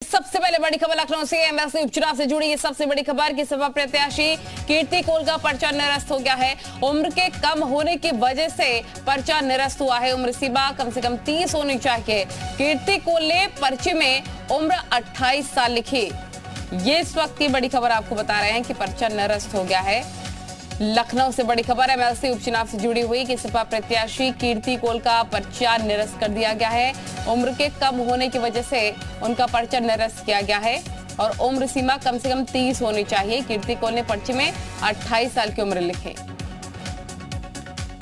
सबसे पहले बड़ी खबर लखनऊ से एमएलसी उपचुनाव से जुड़ी ये सबसे बड़ी खबर कि सपा प्रत्याशी कीर्ति कोल का पर्चा निरस्त हो गया है। उम्र के कम होने की वजह से पर्चा निरस्त हुआ है। उम्र सीमा कम से कम 30 होनी चाहिए। कीर्ति कोल ने पर्चे में उम्र 28 साल लिखी। ये इस वक्त की बड़ी खबर आपको बता रहे हैं कि पर्चा निरस्त हो गया है। लखनऊ से बड़ी खबर एमएलसी उपचुनाव से जुड़ी हुई कि सपा प्रत्याशी कीर्ति कोल का पर्चा निरस्त कर दिया गया है। उम्र के कम होने की वजह से उनका पर्चा निरस्त किया गया है और उम्र सीमा कम से कम 30 होनी चाहिए। कीर्ति कोल ने पर्चे में 28 साल की उम्र लिखी।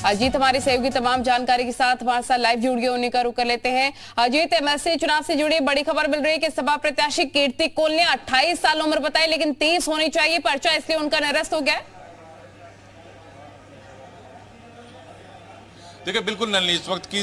अजीत हमारे सहयोगी तमाम जानकारी के साथ हमारे साथ लाइव जुड़ गए, उन्हीं का रुख कर लेते हैं। अजीत, एमएलसी चुनाव से जुड़ी बड़ी खबर मिल रही है कि सपा प्रत्याशी कीर्ति कोल ने 28 साल उम्र बताई, लेकिन 30 होनी चाहिए पर्चा, इसलिए उनका निरस्त हो गया है। देखिए बिल्कुल नलिनी, इस वक्त की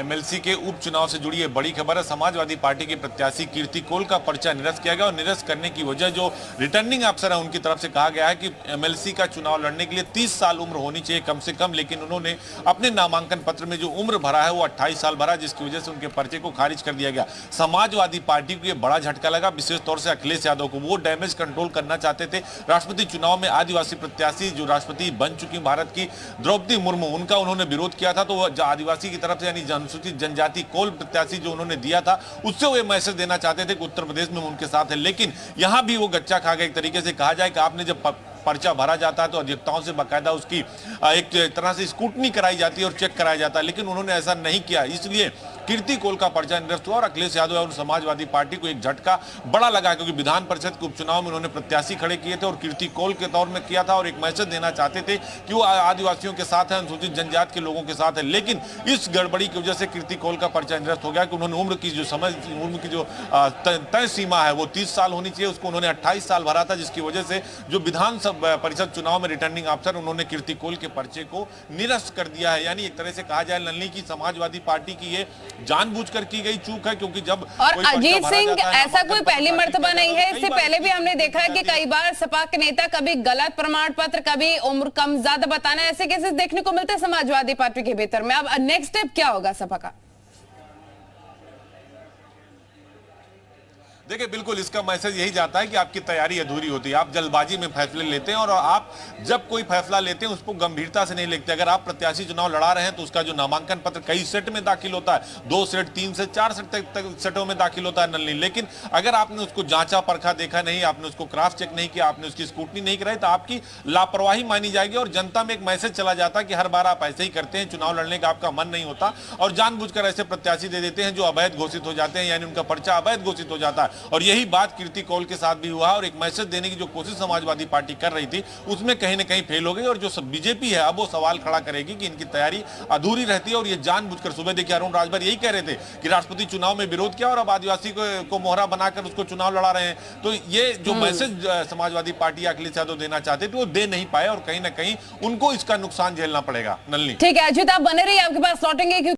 एमएलसी के उपचुनाव से जुड़ी ये बड़ी खबर है। समाजवादी पार्टी की प्रत्याशी कीर्ति कोल का पर्चा निरस्त किया गया और निरस्त करने की वजह जो रिटर्निंग अफसर है उनकी तरफ से कहा गया है कि एमएलसी का चुनाव लड़ने के लिए 30 साल उम्र होनी चाहिए कम से कम, लेकिन उन्होंने अपने नामांकन पत्र में जो उम्र भरा है वो 28 साल भरा, जिसकी वजह से उनके पर्चे को खारिज कर दिया गया। समाजवादी पार्टी को ये बड़ा झटका लगा, विशेष तौर से अखिलेश यादव को। वो डैमेज कंट्रोल करना चाहते थे। राष्ट्रपति चुनाव में आदिवासी प्रत्याशी जो राष्ट्रपति बन चुकी भारत की द्रौपदी मुर्मू, उनका उन्होंने विरोध किया था, तो आदिवासी की तरफ से यानी अनुसूचित जनजाति कोल प्रत्याशी जो उन्होंने दिया था उससे वो मैसेज देना चाहते थे कि उत्तर प्रदेश में उनके साथ है। लेकिन यहां भी वो गच्चा खा गए। एक तरीके से कहा जाए कि आपने जब पर्चा भरा जाता है तो अधिवक्ताओं से बाकायदा उसकी एक तरह से स्क्रूटनी कराई जाती है और चेक कराया जाता है, लेकिन उन्होंने ऐसा नहीं किया। इसलिए कीर्ति कोल का पर्चा निरस्त हुआ और अखिलेश यादव और समाजवादी पार्टी को एक झटका बड़ा लगा, क्योंकि विधान परिषद के उपचुनाव में उन्होंने प्रत्याशी खड़े किए थे और कीर्ति कोल के तौर में किया था और एक मैसेज देना चाहते थे कि वो आदिवासियों के साथ है, अनुसूचित जनजाति के लोगों के साथ है। लेकिन इस गड़बड़ी की वजह से कीर्ति कोल का पर्चा निरस्त हो गया कि उन्होंने उम्र की जो तय सीमा है वो 30 साल होनी चाहिए, उसको उन्होंने 28 साल भरा था, जिसकी वजह से जो विधान परिषद चुनाव में रिटर्निंग अफसर उन्होंने कीर्ति कोल के पर्चे को निरस्त कर दिया है। यानी एक तरह से कहा जाए नलिनी की समाजवादी पार्टी की ये जानबूझकर की गई चूक है, क्योंकि जब और अजीत सिंह ऐसा कोई पहली मर्तबा नहीं है। इससे पहले भी हमने देखा है कि कई बार सपा के नेता कभी गलत प्रमाण पत्र, कभी उम्र कम ज्यादा बताना, ऐसे केसेस देखने को मिलते हैं समाजवादी पार्टी के भीतर में। अब नेक्स्ट स्टेप क्या होगा सपा का? देखिए बिल्कुल इसका मैसेज यही जाता है कि आपकी तैयारी अधूरी होती है। आप जल्दबाजी में फैसले लेते हैं और आप जब कोई फैसला लेते हैं उसको गंभीरता से नहीं लेते। अगर आप प्रत्याशी चुनाव लड़ा रहे हैं तो उसका जो नामांकन पत्र कई सेट में दाखिल होता है, 2 सेट 3 से 4 सेट तक सेटों में दाखिल होता है नलिनी। लेकिन अगर आपने उसको जांचा परखा देखा नहीं, आपने उसको क्रॉस चेक नहीं किया, आपने उसकी स्क्रूटनी नहीं कराई, तो आपकी लापरवाही मानी जाएगी और जनता में एक मैसेज चला जाता है कि हर बार आप ऐसे ही करते हैं, चुनाव लड़ने का आपका मन नहीं होता और जानबूझकर ऐसे प्रत्याशी दे देते हैं जो अवैध घोषित हो जाते हैं, यानी उनका पर्चा अवैध घोषित हो जाता है। और यही बात कीर्ति कोल के साथ भी हुआ और एक मैसेज देने की जो कोशिश समाजवादी पार्टी कर रही थी उसमें कहीं ना कहीं फेल हो गई। और जो बीजेपी है अब वो सवाल खड़ा करेगी कि इनकी तैयारी अधूरी रहती है और ये जानबूझकर, सुबह देखिए अरुण राजभर यही कह रहे थे कि राष्ट्रपति चुनाव में विरोध किया और अब आदिवासी को मोहरा बनाकर उसको चुनाव लड़ा रहे हैं। तो ये जो मैसेज समाजवादी पार्टी अखिलेश यादव देना चाहते थे वो दे नहीं पाए और कहीं ना कहीं उनको इसका नुकसान झेलना पड़ेगा। नलिनी, ठीक है अजीत, आप बने रहिए, आपके पास लौटेंगे।